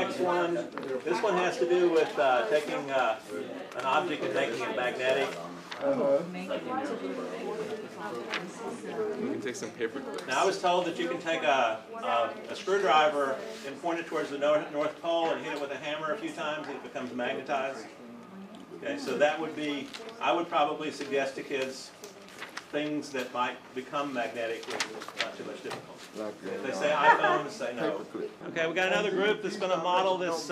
next one. This one has to do with taking an object and making it magnetic. You can take some paper clips. Now I was told that you can take a screwdriver and point it towards the North Pole and hit it with a hammer a few times and it becomes magnetized. Okay, so that would be, I would probably suggest to kids things that might become magnetic with not too much difficulty. If they say iPhones, say no. Okay, we got another group that's going to model this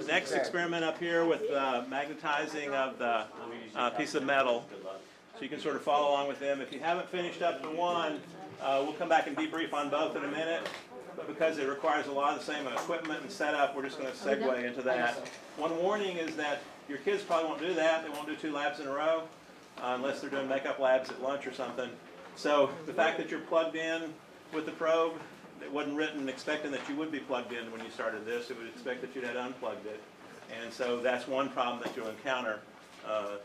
next experiment up here with magnetizing of the piece of metal. So you can sort of follow along with them. If you haven't finished up the one, we'll come back and debrief on both in a minute. But because it requires a lot of the same equipment and setup, we're just going to segue into that. One warning is that your kids probably won't do that. They won't do 2 labs in a row unless they're doing makeup labs at lunch or something. So the fact that you're plugged in with the probe, it wasn't written expecting that you would be plugged in when you started this. It would expect that you'd had unplugged it. And so that's one problem that you'll encounter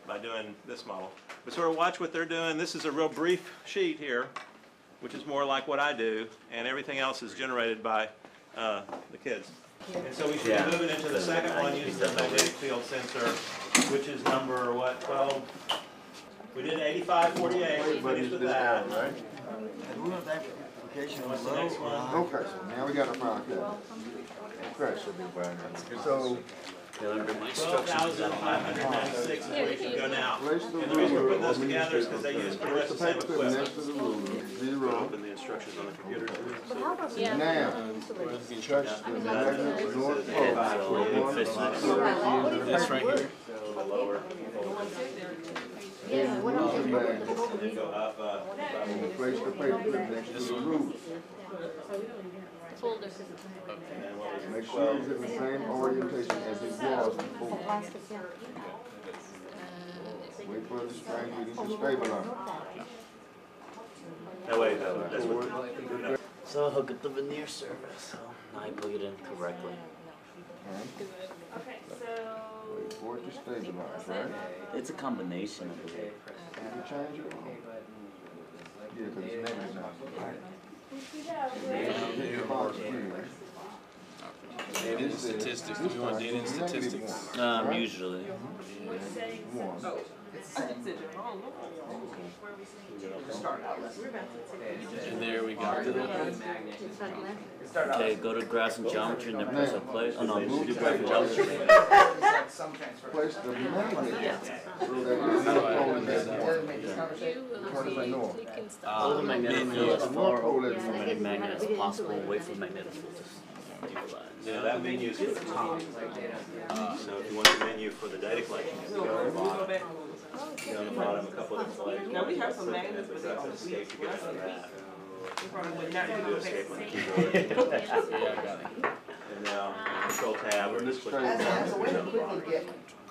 by doing this model. But sort of watch what they're doing. This is a real brief sheet here, which is more like what I do, and everything else is generated by the kids. And so we should be moving into the second one using the magnetic field sensor, which is number, what, 12? We did 8548, we finished with that. What's the next one? Okay, so now we got to find that. Okay, so 12,596 is where you should go now. And the reason we're putting those together is because they use pretty much the same equipment. next to the ruler, 0. Open the instructions on the computer too. Now, touch the magnet north pole. This right here. Lower. And move the magnet. And then go up. And place the paper clip next to the ruler. And then what was it? Make sure it's in the same orientation as it was before. Wait for the spring reading to stabilize. That way, that's what. So I hook up the veneer surface, so now I plug it in correctly. Okay, so Wait for it to stabilize, right? It's a combination of the way. Can you change it? Yeah, because it's negative now. Data and statistics. Do you want data and statistics? Usually. And there we go. Okay, go to graphs and geometry and then press on play. Oh no, do graph and geometry. Place the magnet so that it's not pulling that north. Which one is that north? Hold the magnetic field as far away from any magnet as possible, away from magnetic field. Yeah, that menu is for the top. So if you want the menu for the data collection, you go on the bottom. Go on the bottom, a couple of different layers. now we have some magnets, but they That's don't escape to get out of that. we probably would not You do do a escape on the fix. keyboard. Yeah, I got it. And now control tab or just click on the bottom.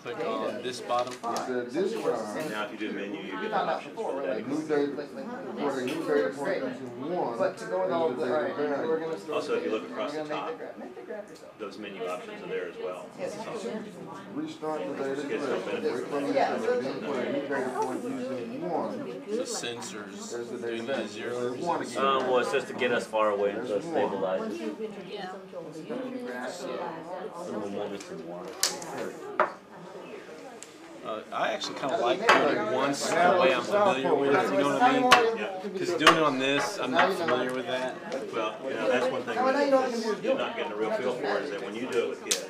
Click on this bottom. It said this time, Now if you do menu, you get the options for the the data. new data, for the new data point using 1, But to go with all is the, the data value. Also, if you look across the top, those menu options are there as well. Restart the data collection. Wait for the then put a new data point using 1. The sensors. There's the Doing data the value. 0. There's 1 again. Well, it's just to get us far away until it stabilizes. And we'll move it to 1. I actually kind of like doing it once the way I'm familiar with it, you know what I mean? Because doing it on this, I'm not familiar with that. Well, you know, that's one thing that you're not getting a real feel for is that when you do it with kids,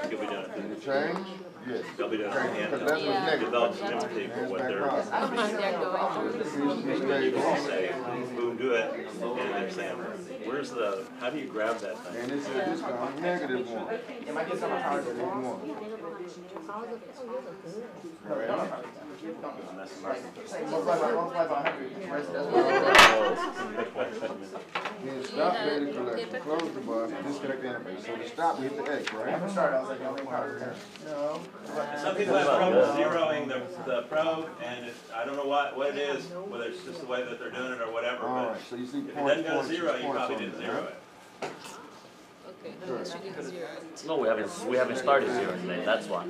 you'll be doing it. Did it change? Yes. They'll be doing it with Because hand. that's what's negative. Develop some empathy for what they're you can say, boom, do it, and they're saying, where's the, how do you grab that thing? And it said this time -1. It might get some hard to Negative 1. multiply by 100. Then stop data collection, close the button, disconnect the interface. So to stop, we hit the X, right? At the start, I was like, no, no. Some people have trouble zeroing the probe, and I don't know what it is, whether it's just the way that they're doing it or whatever, All but right, so you see if it points, doesn't go to points, zero, you points probably on didn't it, zero right? it. No, we haven't started zeroing today. That's why.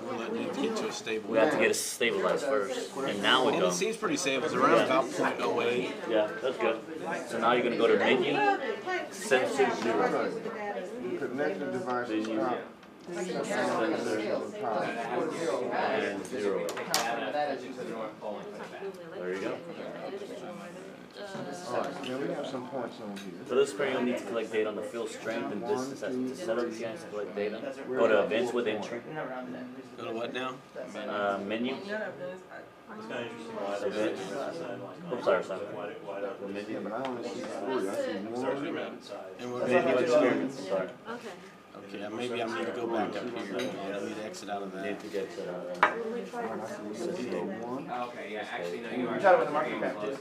We're letting it get to a stable. We have to get it stabilized first, and now we And go. it seems pretty stable. It's around about 0.08. Yeah, that's good. So now you're gonna go to menu, sensor 0. Okay, the negative device is stop. and 0. There you go. Alright, now we have some points on here. For this pair, you'll need to collect data on the field strength and distance as to set up guys to collect data. Go to events with entry. Go to what now? Menu. It's kind of interesting why they Events. Oops, sorry. Yeah, but I only see 3, I see 1. And we're Menu gonna experiments. Sorry. Okay. Okay, maybe I need to go back up here. I need to exit out of that. Need to get to Alright, I see 1. Okay, yeah, actually, no, you You are. tried it with the market cap too.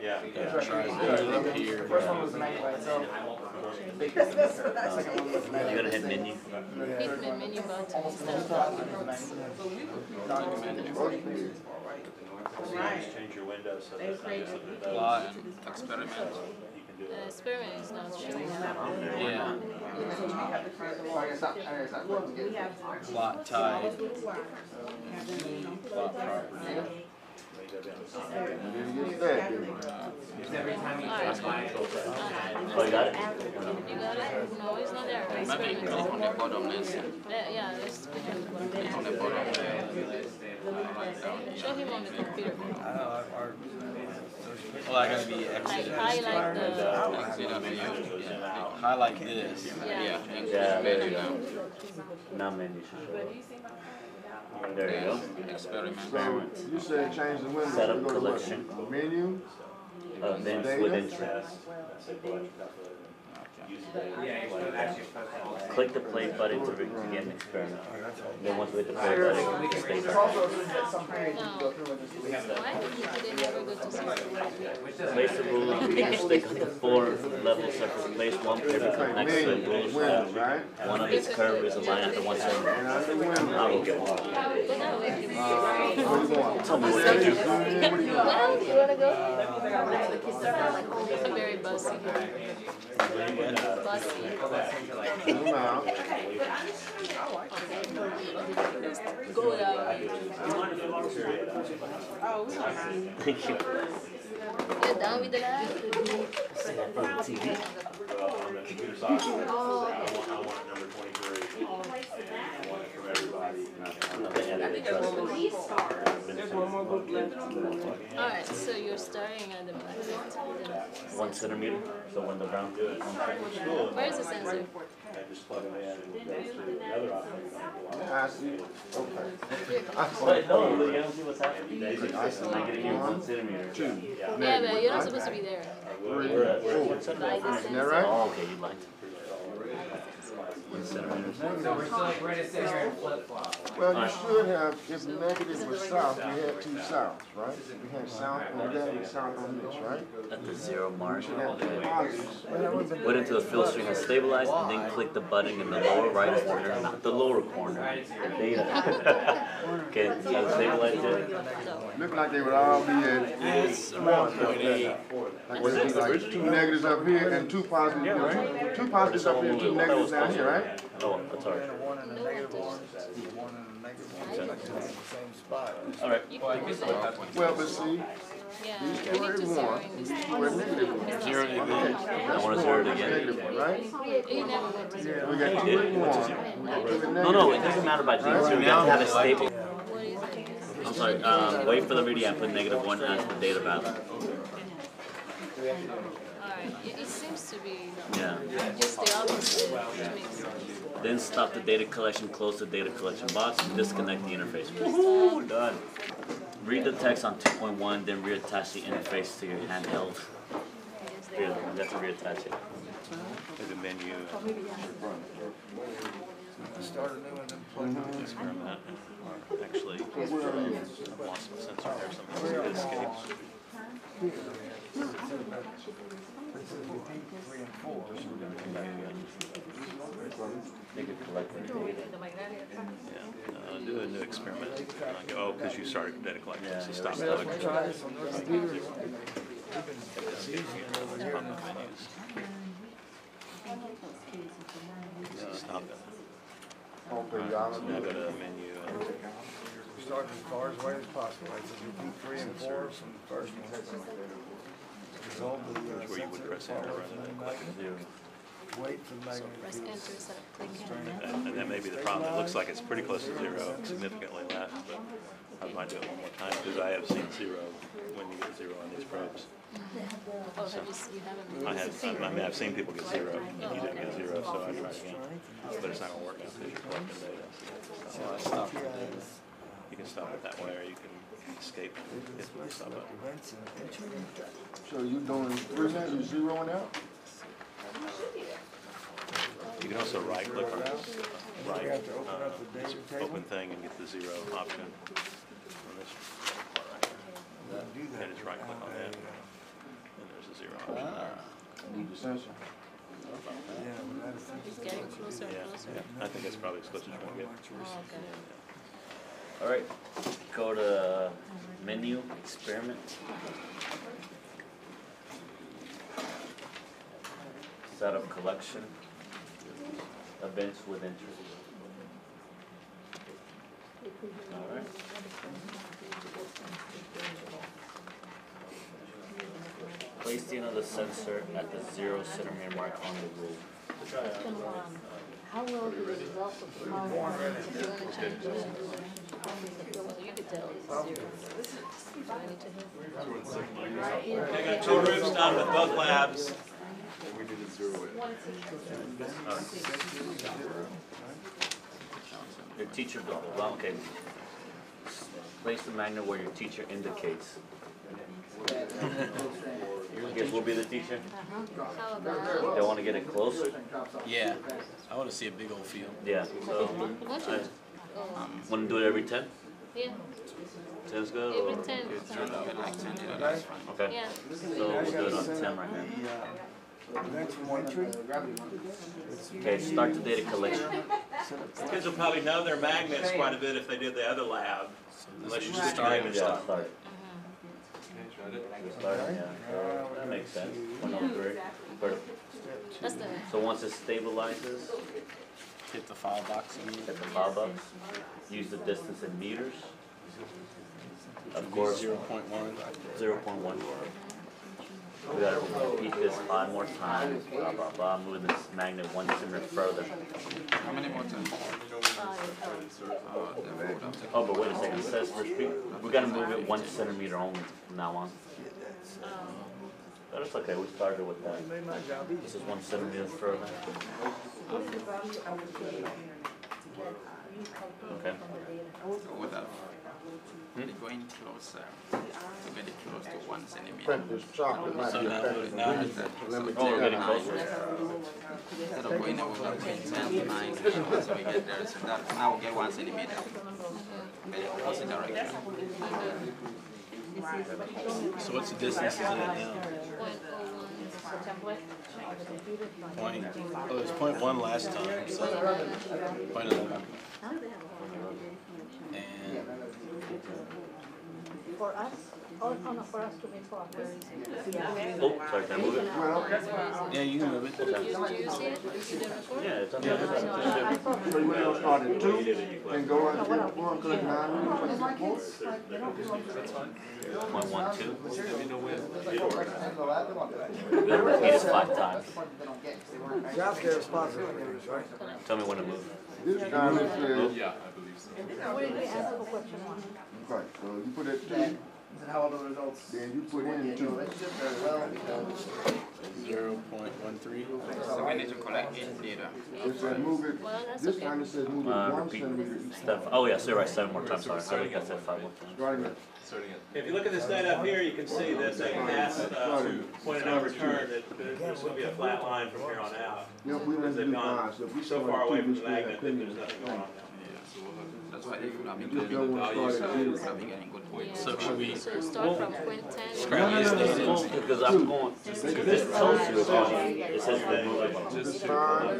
Yeah. Try it up here. The first one was the manual by itself. The second one was the You manual. gotta hit menu. Hit the menu button instead of notes. Change your window so that Plot and experiment. you can do The it. experiment is not showing up. Yeah. Plot type. Plot property. And then it gets that, then. Oh, you got it? You got it? No, it's not there. Experiment. Yeah, it's show him on the computer. Well, I gotta be exited. Highlight the. Highlight this. Yeah. Yeah, there you go. Now menu should show up. There you go. Experiment. So, you said change the window. Set up You go to what? collection. Menu? Events with entry. Click the play button to begin an experiment. Then once we hit the play button, we can stay There's there. also at some period you can go through and just delete stuff. Why did they never go to zero? Place the ruler on the stick on the 4-level surface. Place one pivot next to the ruler Window, slab. right? One of its curve is aligned after one And centimeter. under window. I will get one. But now we can. What do you want? Tell me what to do. What do you want? Well, you wanna go? It's very bussy. Bussy. Zoom out. Go down. Thank you. You're done with the lab? TV. On the computer software, I want number 23. I want it from everybody. There's one more group left. Alright, so you're starting at the back. 1 centimeter. So when the brown goes. Where is the sensor? I just plug them in and it goes to another operating system. I see. Okay. What? No, you don't see what's happening. I get it here 1 centimeter. Yeah, but you're not supposed to be there. We're at 1 centimeter. Like the Isn't that sensor. right? Oh, okay, you liked it. 1 centimeter. So we're ready to sit here and flip flop. Well, you should have, if negative was south, you had 2 souths, right? You had south on that and south on this, right? At the 0 mark. You had 2 positives. Wait until the fill string has stabilized and then click the button in the lower right corner, not the lower corner. Data. Okay, has it stabilized yet? Looked like they would all be at It's around 0.8. like there'd be like 2 negatives up here and 2 positives here, right? 2 positives up here and 2 negatives down here, right? Oh, that's alright. Alright. You can do that. Well, but see, Yeah, these you 2 need are to at 1, zero in these this. 2 are at negative 1. Zero to Okay, the that's wanna 4, zero it that's again? negative 1, right? You never go to zero. We got 2 at 1. No, it doesn't matter about these. You have to have a stable. What is it? I'm sorry, wait for the video and put -1 as the data value. Alright, it seems to be Yeah. just the opposite, which makes sense. Then stop the data collection, close the data collection box, and disconnect the interface. Woohoo! Done. Read the text on 2.1, then reattach the interface to your handheld. Here, you have to reattach it. The menu. Start a new one and plug it in. Experiment. Actually, I've lost my sensor there. Something's going to escape. They could collect the data. Yeah. Do a new experiment. Oh, because you started data collection. Yeah, So stop Try collecting. this on the computer. Stop it. Okay, y'all. Now go to menu. Start as far away as possible. Like, just repeat 3 and 4 from the first one. Here's where you would press enter rather than click. 0. wait for the magnet. Press enter instead of clicking. And that may be the problem. It looks like it's pretty close to zero, significantly less, but I might do it one more time because I have seen zero when you get zero on these probes. Oh, you haven't? I mean, I've seen people get zero and you didn't get zero, so I tried again. But it's not gonna work now because you're collecting data. So I stopped it there. You can stop it that way, or you can escape and hit the stop button. So you doing three now, you zeroing out? You can also right click on this, right, You have to open up the this data table. open thing and get the zero option on this part right here. And just right click on that, and there's a zero option. Need the sensor. Yeah, well, that's. It's getting closer and Yeah, closer. yeah, I think that's probably as close as you want to get. Oh, okay. Alright, go to menu, experiment. Set up collection, events with interest. Alright. Place the another sensor at the 0 centimeter mark on the rule. How well do the results of the power you're going to change it? Well, you could tell it's zero. Do I need to hit? I got 2 groups done with both labs. Your teacher, blah, blah, blah, okay. Place the magnet where your teacher indicates. Guess we'll be the teacher? How about? They wanna get it closer? Yeah, I want to see a big old field. Yeah, so, Why don't you? Oh, wanna do it every 10? yeah, 10's good? every or- 10. Okay, Yeah. so we'll do it on 10 right now. That's one tree. Okay, start the data collection. Kids will probably know their magnets quite a bit if they did the other lab, unless you just start and Yeah, stop. start. Start, yeah, so that makes sense. 103. Perfect. That's the. So once it stabilizes, Hit the file box and hit the file box, use the distance in meters. Of course, 0.1. 0.1. We gotta repeat this 5 more times, blah, blah, blah, move this magnet 1 centimeter further. How many more times? Oh, but wait a second, it says repeat, we gotta move it 1 centimeter only from now on. But it's okay, we started with that. Made my job easy. This is 1 centimeter further. Okay. Without going closer, to get it close to 1 centimeter. Print this chocolate might be affected. Let me Oh, we're take getting that. closer. Instead of going over 10, 9, so we get there. So that now we get 1 centimeter. Very opposite direction. So what's the distance is it now? 0.01. Point, oh, it was 0.1 last time, so 0.11. And For us, or no, for us to make for Oh, sorry, can I move it? yeah, you can move it. Do you see it? You did record? Yeah, it's on the other side. I thought So you want to start at 2 and go right there, 4 and click 9. Point 1, 2. They Then repeat it 5 times. Job's their responsibilities, right? Tell me when to move. This time it says, What did we answer for question 1? right, so you put it 2, How are the results? then you put in 2. Relationship very well because 0.13. So we need to collect each data. It says move it, Well, that's this okay. time it says move it 1 Repeat centimeter each. step. Oh, yeah, so right, 7 more times. Sorry, I think I said 5 more times. Starting at, If you look at this data up here, you can see that they passed point of no return, that there's going to be a flat line from here on out. you know, we Because didn't they've do gone 5, so if we so start far at away 2, from we the still have magnet that plenty there's of nothing going on now. That's why they could have been You just don't want to values, start so at we 0. could be getting good points. So should we So start from point 10. scrap this data? Because I'm going, this tells you it's on, it says remove it. This time,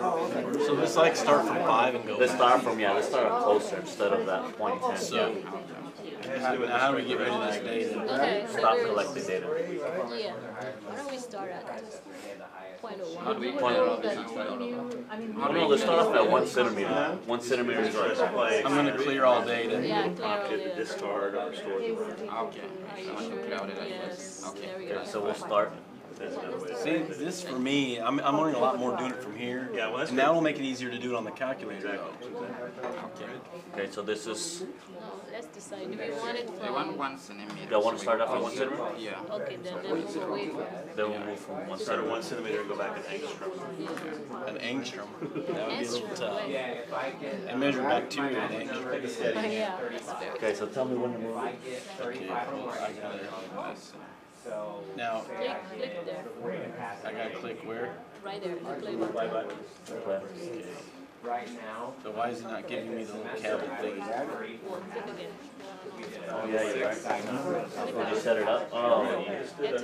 So let's like start from 5 and go Let's back. start from, yeah, let's start up closer instead of that point 10. So how do we get rid of this data? Okay, so Stop there's, collecting data. yeah. Why don't we start at 0.01? How do we Point clear it all this info? Oh, no, let's start off at 1 centimeter. 1 centimeter is right. I'm gonna clear all data. Yeah, clear all Opted to the. discard or restore. Okay, so I want to clear all the data. Yes, Okay. there we go. Okay, so we'll start That's another way to See, say it. this for me, I'm learning a lot more doing it from here. Yeah, well, that's and good. that will make it easier to do it on the calculator. Exactly. Okay. Okay, so this is, No, let's decide, do we want it They want from, 1 centimeter. y'all wanna start off at 1 centimeter? Yeah. okay, then we'll go away from. Then we'll move from 1 Start at centimeter. 1 centimeter and go back an angstrom. An angstrom. That would be a little tough. Angstrom, And measure bacteria in angstrom. Take a steady. yeah, that's very. Okay, so tell me when to move. Okay, well, I gotta. Now, Click there, I gotta click where? right there, the play Play button. button. Okay. So why is it not giving me the little cabinet thing? Well, click again. Oh, yeah, you're right. Did you set it up? Oh, yeah. Just do the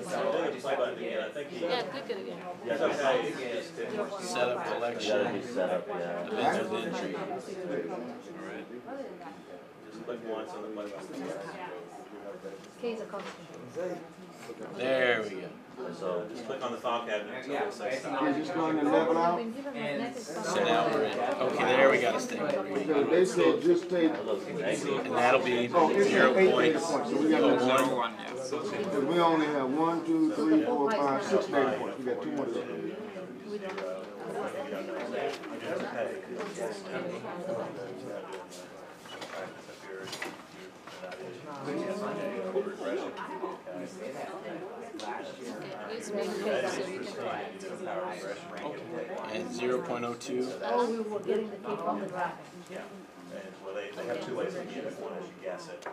play button again. I think he. Yeah, click it again. Yes, okay. Just did. Set up You gotta collection. be set up, yeah. Events with entry. Just click once on the play button. Case of constant. There we go. So just click on the file cabinet until it says stop. You're just going to level out? Been given magnetic So now we're in. Okay, there we got a stick. Because they said just take, And that'll be oh, it's 0 8 data points. points, so we got to 0, 1, yeah. because we only have 1, 2, 3, 4, 5, 6 data points. We got 2 more to go. We don't. Okay, let's make it so we can try it. And 0.02. Oh, we were getting the tape on the ground. Well, they have 2 ways to get it. One is you guess it.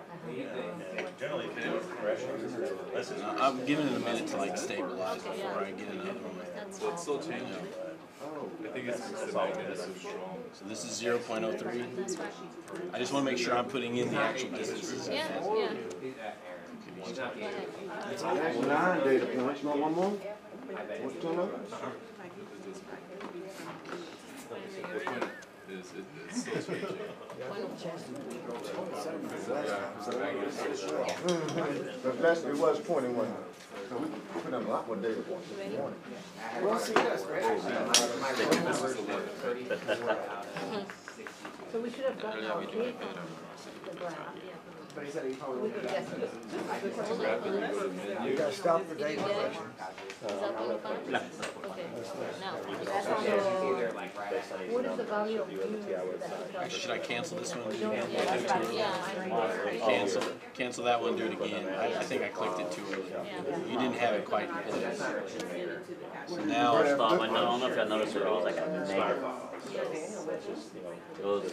And generally, if you do it regression, this is. I'm giving it a minute to like stabilize before I get another one. That's So it's still changing. I think it's just the magnet is so strong. So this is 0.03. That's right. I just want to make sure I'm putting in the actual distances. Yeah, yeah. That's 9 data points. You want one more? What's 10 of it? It's still changing. Because last, it was 21. So we put in a lot more data points this morning. Well, see, that's great. So we should have gotten our tape on the ground. But he said he probably We would could guess it. You gotta stop the data collection. Is that what you found? Okay, now. That's on the, what is the value of you that he does? Actually, should I cancel this one? Yeah, that's right, yeah. Cancel that one, do it again. I think I clicked it too early. You didn't have it quite in place. So now, First off, I don't know if y'all noticed it, it was like a negative. It was,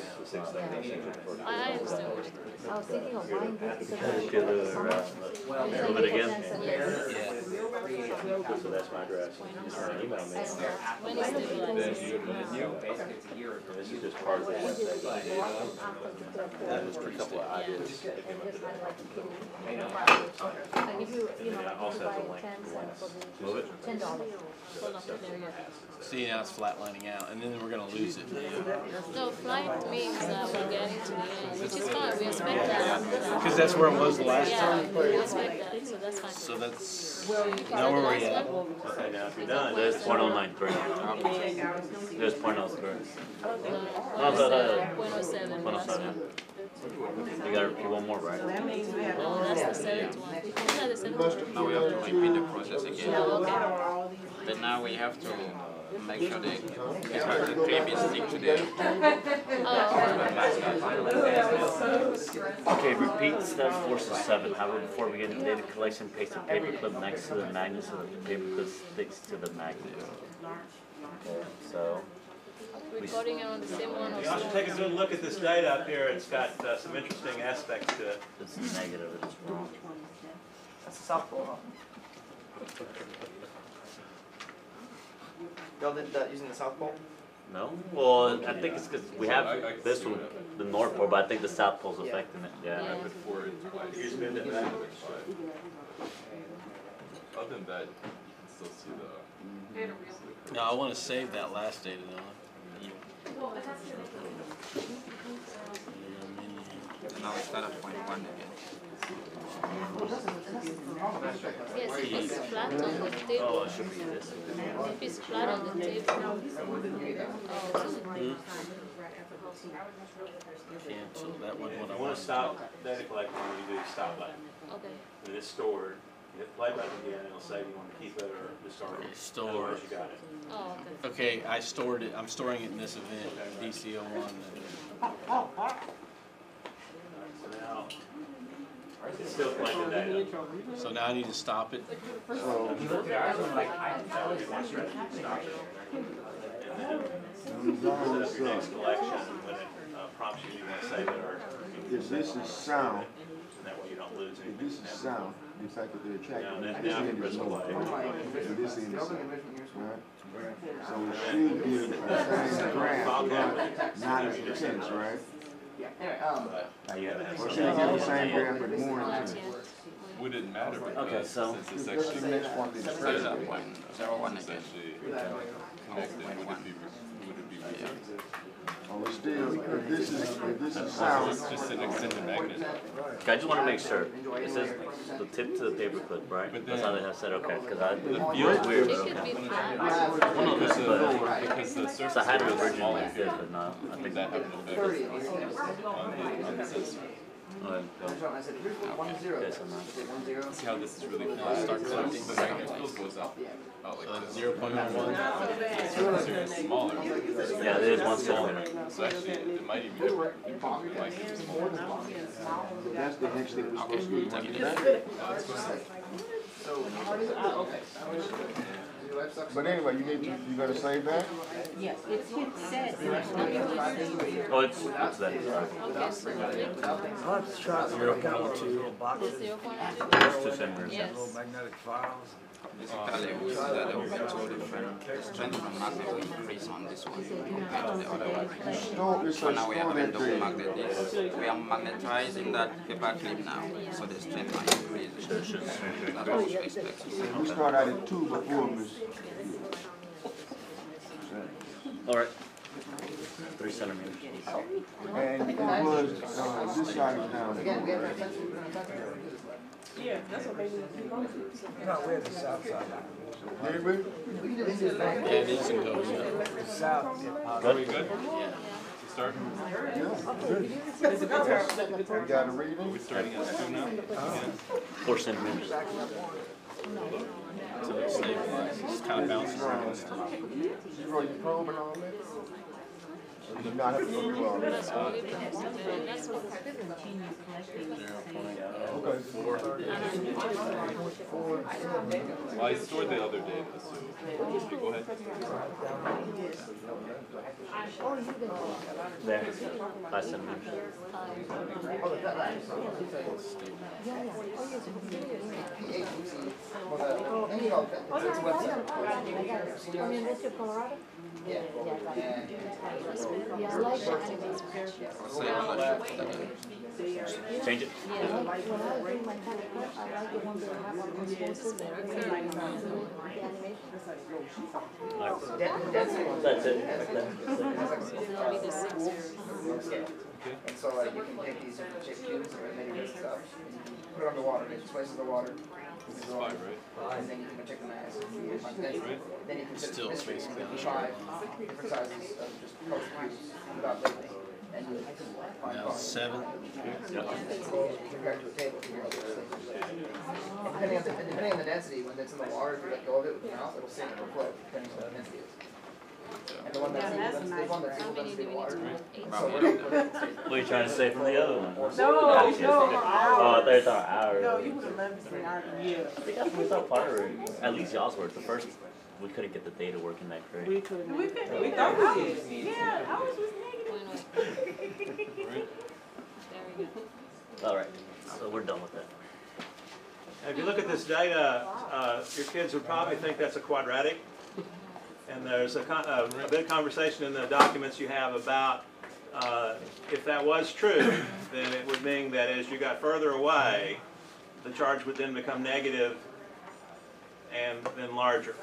I understand what you're doing. I was thinking of buying this because Just give it a move it again. So that's my address. Just email me. When is stabilized? This is just part of the website. that was pretty stable. And if you know, like if you buy 10 cents for Move it. the $10. Hold on, there you go. See, now it's flatlining out, and then we're gonna lose it. No, flight means that we're getting to the end, which is fine, we expect that. Because that's where it was the last Yeah, time. we expect that, so that's fine. So that's, now where are we at? Okay, now if you're done, there's 0.093. There's 0.03. No, .07. 0.07. You gotta repeat one more, right? Oh, that's the seventh one. Is that the seventh one? Now we have to repeat the process again. Oh, okay. Then now we have to make sure the clip is stick to the Okay, repeat step 4 to 7. However, before we get into data collection, paste the paperclip next to the magnet so that the paperclip sticks to the magnet. Okay, so Recording it on the same one or you also take a good look at this data up here. It's got some interesting aspects to it. it's negative, it's wrong. That's the South Pole, huh? Y'all did that using the South Pole? No? Well, I think it's because we have this one, the North Pole, but I think the South Pole's affecting it. Yeah. Before it twice. You spin it back. Other than that, you can still see the. No, I want to save that last data though. now we start at 0.1 again. Yes, if it's flat on the Oh, table, it should be this. if it's flat on the table. Oh, Cancel that one. If you want to stop data collecting, when you do stop button. okay. When it's stored, hit play button again, it'll say you want to keep it or restore it. Store. Otherwise you got it. Oh, okay. Okay, I stored it. I'm storing it in this event, DC01. So now, it's still collecting data. So now I need to stop it. So, Once ready, stop it. And then set up your next collection when it prompts you, do you want to save it or if this is sound, and that way you don't lose if anything. this is sound, the fact that they're tracking, Now, this now end press is play. and this end is sound, right? So it should give the same graph, but not as intense, right? Now you have Or should it give the same graph but more intense? Would it matter because Okay, so- since it's actually Set it up 0.01 again. essentially connected, would it be reset? Oh, it's still, if this is So sound, it's just an extended magnet. Okay, I just want to make sure. It says the tip to the paper clip, right? But That's then- how they have said. Okay, because the view is weird. It Bro. should be fine. Well, no, Because but the surface so I had it area is originally smaller like here. this, but no, I Would think that have an effect on the sensor? Okay, okay, so now. See how this is really fast? Start collecting. The magnet still goes up. Out like this. 0.01. The surface area is smaller. Yeah, it is 1 centimeter. So actually, it might even it might even more. that's the next thing we're supposed to do. But anyway, you gonna save that? It's hit set. Oh, it's that. Okay, so Let's try 0.2 boxes, 0.2. It's 2 centimeters. Yes. magnetic files. Basically, we see that there will be two different strength from magnet will increase on this one compared to the other one. Store, it's So a now we are store having that double day. magnet this. We are magnetizing that paper clip now, so the strength might increase. That's what we expect. We start out at 2 before Miss. All right. 3 centimeters. And it was, this side is down. No, we're the south side. Did we? Yeah, it is and goes. Yeah. The south. Are we good? Yeah. Start? Yeah, good. You got a reading? We're starting at 2 now? Again? 4 centimeters. So it stabilizes. It's kind of bouncing around. You roll your probe and all that? Or you not have to go through all that? Okay. 4. Well, I stored the other data, so okay, go ahead. There. 5 centimeters. Colorado? Yeah. Yeah, I like that. So you want to Change it. Yeah, I like, when I was doing my kind of cut, I like the ones that have on the expensive, the animation. That's it. Like that. That'll be the 6 or. And so like you can take these different chip cubes or maybe just put it on the water, it displaces the water. This is 5, right? And then you can check the mass. Then you can put Still, it's this basically on the 5 different sizes of just color cubes without labeling. And you find Now colors. 7. Compare to a table here. And depending on the density, when it's in the water, if you let go of it with your mouth, it'll sink or float, depending on what the density is. And the one that's How many do we need to make? 8 so What are you trying to say from the other one? No, Oh, I thought you thought hours. No, you would have loved to say hours, yeah. I think that's what's up part of it. At least y'all's work. The first, we couldn't get the data working that great. We couldn't. We thought we did. Yeah, ours was negative. There we go. All right, so we're done with that. If you look at this data, your kids would probably think that's a quadratic. And there's a bit of conversation in the documents you have about if that was true, then it would mean that as you got further away, the charge would then become negative and then larger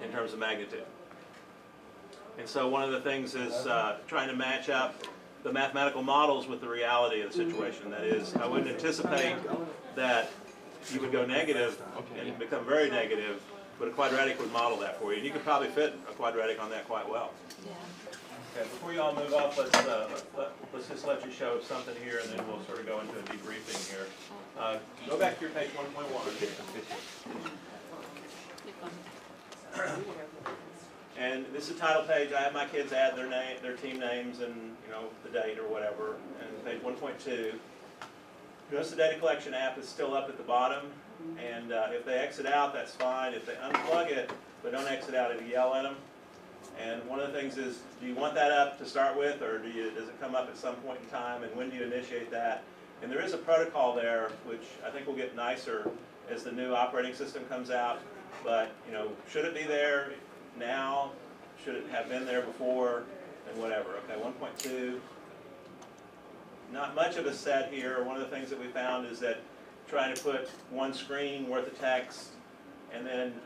in terms of magnitude. And so one of the things is trying to match up the mathematical models with the reality of the situation. That is, I wouldn't anticipate that you would go negative and become very negative, but a quadratic would model that for you. And you could probably fit a quadratic on that quite well. Okay, before you all move off, let's just let you show something here, and then we'll sort of go into a debriefing here. Go back to your page 1.1. And this is the title page. I have my kids add their name, their team names, and the date or whatever. And page 1.2. Notice the data collection app is still up at the bottom, and if they exit out, that's fine. If they unplug it but don't exit out, it'll yell at them. And one of the things is, do you want that up to start with, or does it come up at some point in time, and when do you initiate that? And there is a protocol there, which I think will get nicer as the new operating system comes out. But should it be there now? Should it have been there before? And whatever. Okay, 1.2. Not much of a set here. One of the things that we found is that trying to put one screen worth of text, and then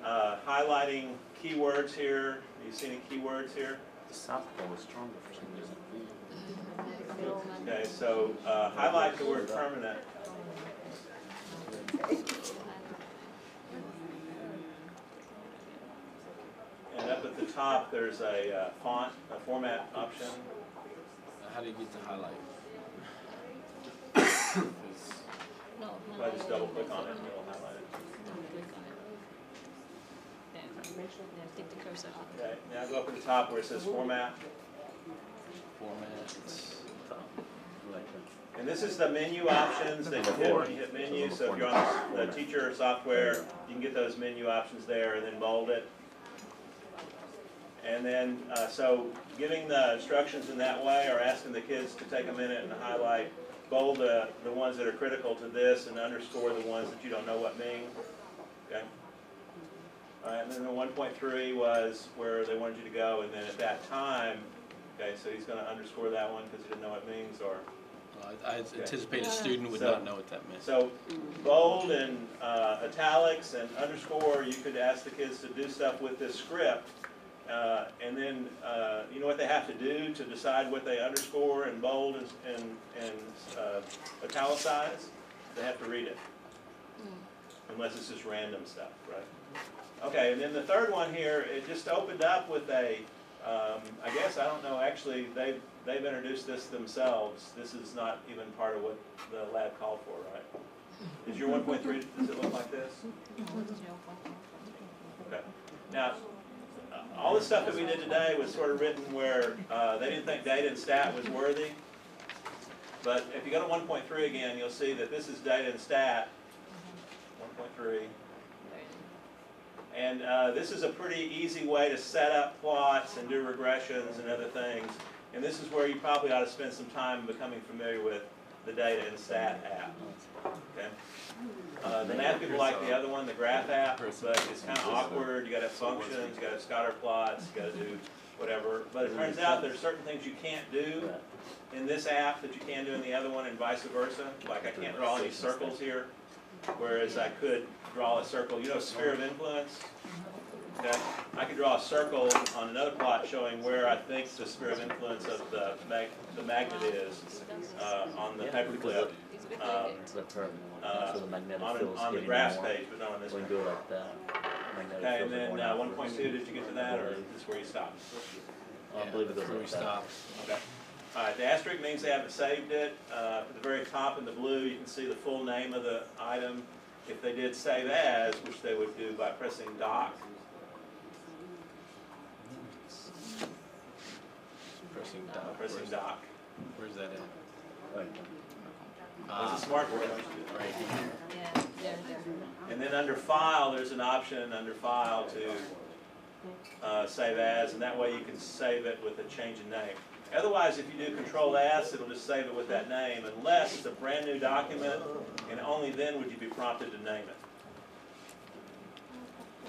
highlighting keywords here. Do you see any keywords here? The south pole is stronger for some reason. Okay, so highlight the word permanent. And up at the top, there's a format option. How do you get to highlight? No, If I just double click on it, it'll highlight it. don't click on it. Then take the cursor off. Okay, now go up at the top where it says format. And this is the menu options that you hit when you hit menu. So if you're on the teacher software, you can get those menu options there and then bold it. And then, so giving the instructions in that way, or asking the kids to take a minute and highlight, bold the ones that are critical to this, and underscore the ones that you don't know what mean. Okay. All right, and then the 1.3 was where they wanted you to go, and then at that time, okay, so he's going to underscore that one because he didn't know what it means, or. I anticipate a student would not know what that meant. So bold and italics and underscore, you could ask the kids to do stuff with this script. And then you know what they have to do to decide what they underscore and bold and italicize? They have to read it. Unless it's just random stuff, right? Okay, and then the third one here, it just opened up with a, I guess, I don't know, actually, they've introduced this themselves. This is not even part of what the lab called for, right? Is your 1.3, does it look like this? Okay. Now, all the stuff that we did today was sort of written where they didn't think data and stat was worthy. But if you go to 1.3 again, you'll see that this is data and stat, 1.3. And this is a pretty easy way to set up plots and do regressions and other things. And this is where you probably ought to spend some time becoming familiar with the data and stat app. Okay. The math people like the other one, the graph app, but it's kind of awkward. You got to have functions, you got to have scatter plots, you got to do whatever. But it turns out there's certain things you can't do in this app that you can do in the other one, and vice versa. Like I can't draw any circles here, whereas I could draw a circle. You know, sphere of influence. Okay, I could draw a circle on another plot showing where I think the sphere of influence of the magnet is on the paperclip. On the graphs page, but not on this one. Okay, and then 1.2, did you get to that, or is this where you stopped? I believe it goes Where we stop. Okay. All right, the asterisk means they haven't saved it. At the very top in the blue, you can see the full name of the item. If they did save as, which they would do by pressing doc. Pressing doc. Where's that at? It's a smart board. Right here. Yeah, there. And then under File, there's an option under File to save as, and that way you can save it with a change in name. Otherwise, if you do Control-S, it'll just save it with that name, unless it's a brand new document, and only then would you be prompted to name it.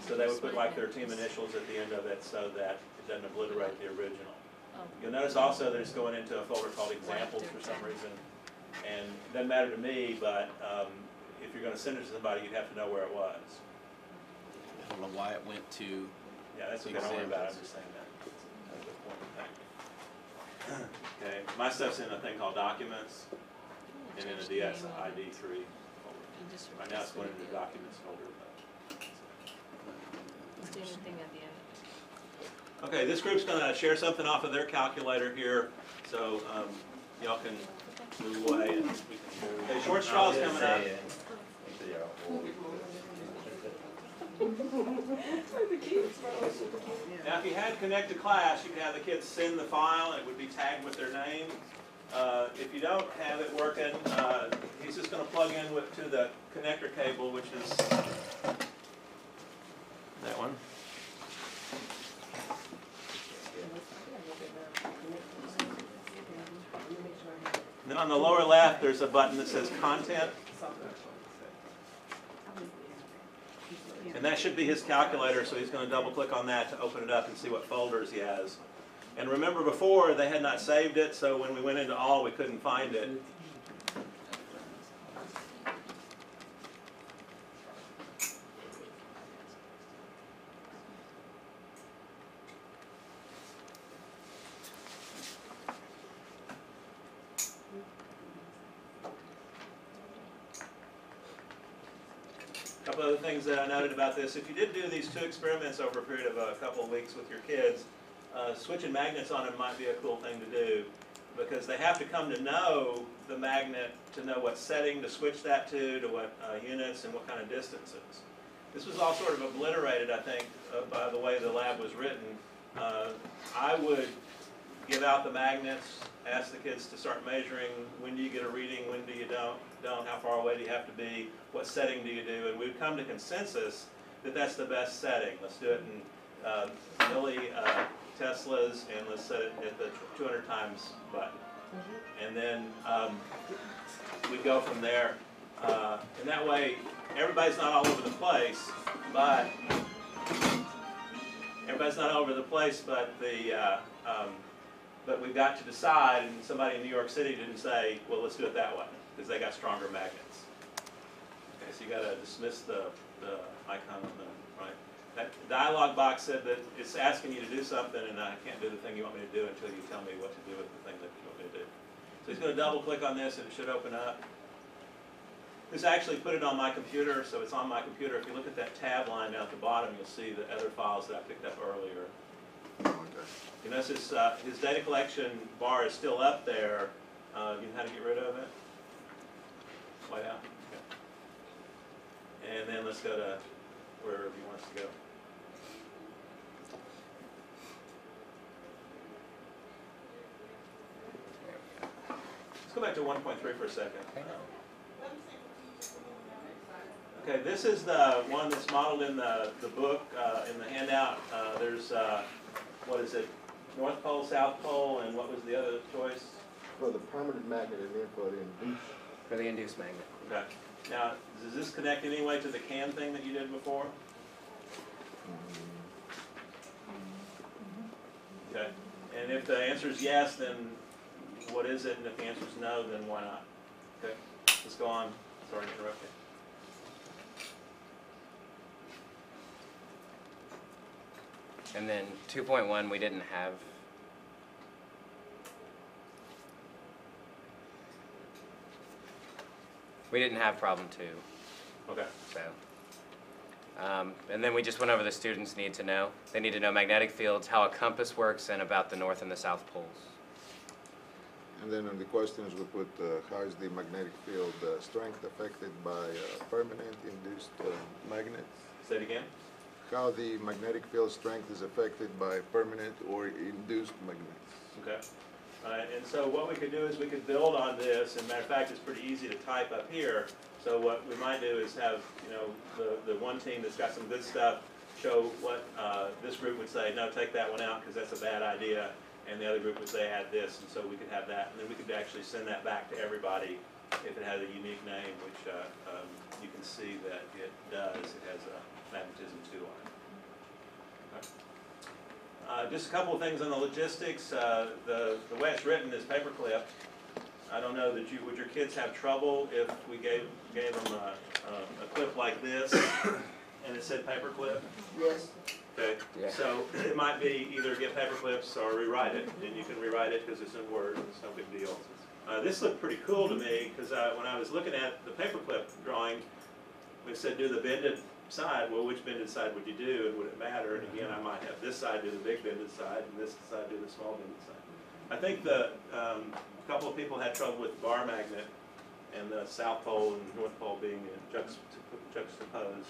So they would put like their team initials at the end of it so that it doesn't obliterate the original. You'll notice also that it's going into a folder called Examples for some reason. And it doesn't matter to me, but if you're going to send it to somebody, you'd have to know where it was. I don't know why it went to. Yeah, that's what they're worried about. I'm just saying that. That's the point of the thing. Okay, my stuff's in a thing called Documents, and in a DS ID3 folder. Right now it's going into the Documents folder. It's the only thing at the end. Okay, this group's going to share something off of their calculator here, so y'all can move away. And we can, okay, short straw's coming up. Now, if you had Connect to Class, you could have the kids send the file, and it would be tagged with their name. If you don't have it working, he's just going to plug in to the connector cable, which is that one. And then on the lower left, there's a button that says Content. And that should be his calculator, so he's going to double click on that to open it up and see what folders he has. And remember before, they had not saved it, so when we went into all, we couldn't find it. A couple other things that I noted about this. If you did do these 2 experiments over a period of a couple of weeks with your kids, switching magnets on them might be a cool thing to do, because they have to come to know the magnet to know what setting to switch that to what units and what kind of distances. This was all sort of obliterated, I think, by the way the lab was written. I would give out the magnets, ask the kids to start measuring when do you get a reading, when do you don't, how far away do you have to be, what setting do you do, and we'd come to consensus that that's the best setting. Let's do it in milli Teslas, and let's set it at the 200 times button. And then we go from there. And that way, everybody's not all over the place, but but we've got to decide, and somebody in New York City didn't say, well, let's do it that way, because they got stronger magnets. Okay, so you got to dismiss the icon on the right. That dialog box said that it's asking you to do something, and I can't do the thing you want me to do until you tell me what to do with the thing that you want me to do. So he's going to double click on this, and it should open up. This actually put it on my computer, so it's on my computer. If you look at that tab line down at the bottom, you'll see the other files that I picked up earlier. You notice his data collection bar is still up there. You know how to get rid of it? White out. Okay. And then let's go to wherever he wants to go. Let's go back to 1.3 for a second. Okay, this is the one that's modeled in the book, in the handout. There's, what is it, North Pole, South Pole, and what was the other choice? For the permanent magnet and then for the induce. For the induced magnet. Okay. Now, does this connect anyway to the CAN thing that you did before? Okay. And if the answer is yes, then what is it? And if the answer is no, then why not? Okay. Let's go on. Sorry to interrupt you. And then 2.1 we didn't have. We didn't have problem 2. Okay. So, and then we just went over the students need to know. They need to know magnetic fields, how a compass works, and about the north and the south poles. And then on the questions we put, how is the magnetic field strength affected by permanent induced magnets? Say it again. How the magnetic field strength is affected by permanent or induced magnets. Okay. And so what we could do is we could build on this, and matter of fact, it's pretty easy to type up here. So what we might do is have, you know, the one team that's got some good stuff show what this group would say, no, take that one out because that's a bad idea, and the other group would say add this, and so we could have that, and then we could actually send that back to everybody if it had a unique name, which you can see that it does. It has a magnetism 2 on it. Just a couple of things on the logistics. The way it's written is paperclip. I don't know that would your kids have trouble if we gave them a clip like this and it said paperclip? Yes. Okay. Yeah. So it might be either get paper clips or rewrite it, and you can rewrite it because it's in Word. It's no big deal. This looked pretty cool to me because when I was looking at the paperclip drawing, it said do the bended side, well, which bended side would you do, and would it matter? And again, I might have this side do the big bended side, and this side do the small bended side. I think the couple of people had trouble with bar magnet and the South Pole and North Pole being juxtaposed.